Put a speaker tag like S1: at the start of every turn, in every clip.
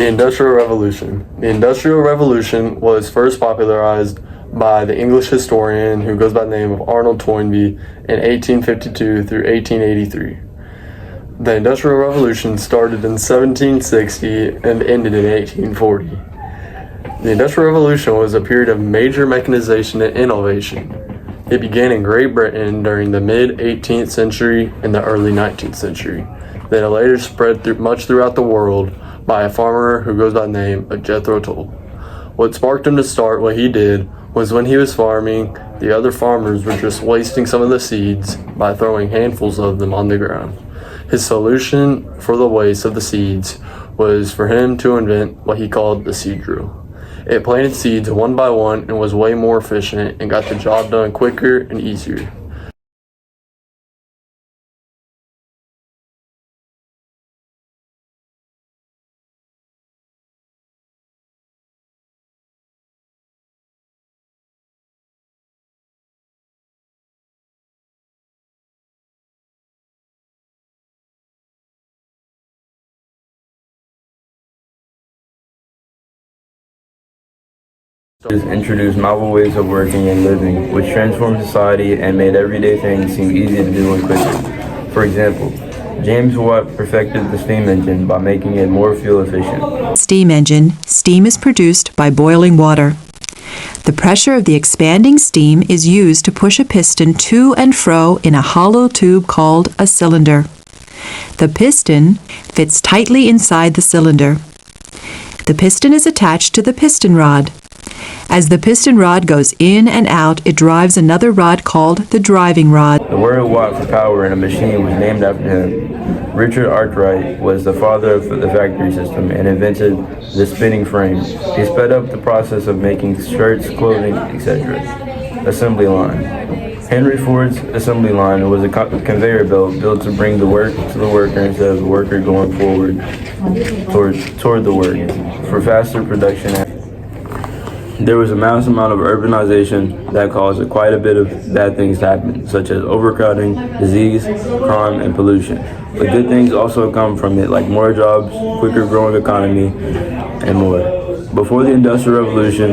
S1: The Industrial Revolution. The Industrial Revolution was first popularized by the English historian who goes by the name of Arnold Toynbee in 1852 through 1883. The Industrial Revolution started in 1760 and ended in 1840. The Industrial Revolution was a period of major mechanization and innovation. It began in Great Britain during the mid-18th century and the early 19th century. Then it later spread much throughout the world by a farmer who goes by the name of Jethro Tull. What sparked him to start what he did was when he was farming, the other farmers were just wasting some of the seeds by throwing handfuls of them on the ground. His solution for the waste of the seeds was for him to invent what he called the seed drill. It planted seeds one by one and was way more efficient and got the job done quicker and easier.
S2: Introduced novel ways of working and living, which transformed society and made everyday things seem easy to do and quicker. For example, James Watt perfected the steam engine by making it more fuel efficient.
S3: Steam engine. Steam is produced by boiling water. The pressure of the expanding steam is used to push a piston to and fro in a hollow tube called a cylinder. The piston fits tightly inside the cylinder. The piston is attached to the piston rod. As the piston rod goes in and out, it drives another rod called the driving rod.
S2: The word watt for power in a machine was named after him. Richard Arkwright was the father of the factory system and invented the spinning frame. He sped up the process of making shirts, clothing, etc. Assembly line. Henry Ford's assembly line was a conveyor belt built to bring the work to the worker instead of the worker going forward toward the work for faster production. There was a massive amount of urbanization that caused quite a bit of bad things to happen, such as overcrowding, disease, crime, and pollution. But good things also come from it, like more jobs, quicker growing economy, and more. Before the Industrial Revolution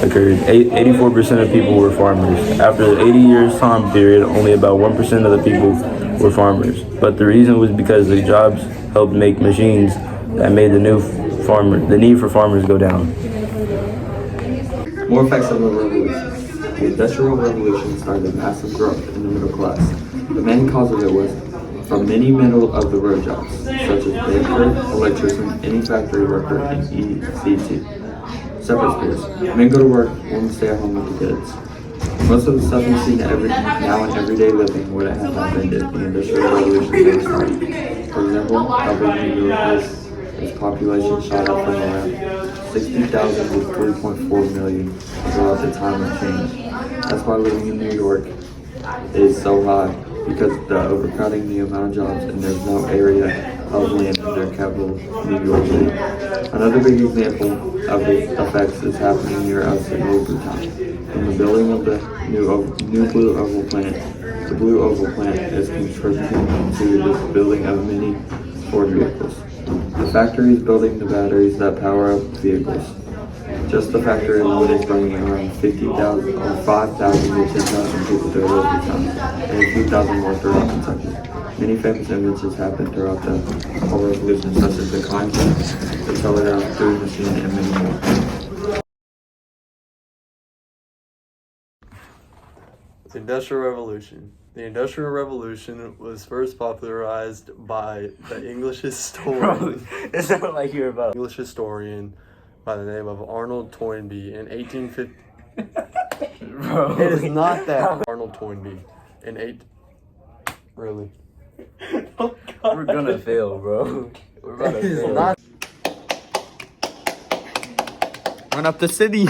S2: occurred, 84% of people were farmers. After the 80 years time period, only about 1% of the people were farmers. But the reason was because the jobs helped make machines that made the need for farmers go down.
S4: More effects of the revolution. The Industrial Revolution started a massive growth in the middle class. The main cause of it was from many middle-of-the-road jobs, such as baker, electrician, any factory worker, and ECT. Separate spheres. Men go to work, women stay at home with the kids. Most of the stuff you see now in everyday living wouldn't have happened if the Industrial Revolution never started. For example, how big New York is, its population shot up from around 60,000 to 3.4 million throughout the time of change. That's why living in New York is so high, because the overcrowding, the amount of jobs, and there's no area of land in their capital, New York City. Another big example of the effects is happening near us in Newtown. From the building of the new Blue Oval plant, the Blue Oval plant is contributing to the building of many Ford vehicles. The factory is building the batteries that power up vehicles. Just the factory alone is bringing around 50,000 or 5,000 to 10,000 people to their local town, and a few thousand more throughout Kentucky. Many famous inventions happened throughout the whole revolution, such as the climb train, the telegraph, food machine, and many more.
S1: The Industrial Revolution. The Industrial Revolution was first popularized by the English historian.
S2: It sounded like you were about
S1: English historian by the name of Arnold Toynbee in 1850.
S2: Bro.
S1: It is not that Arnold Toynbee in Really?
S2: Oh, God. We're gonna fail, bro. We're about to fail.
S1: Not. Run up the city.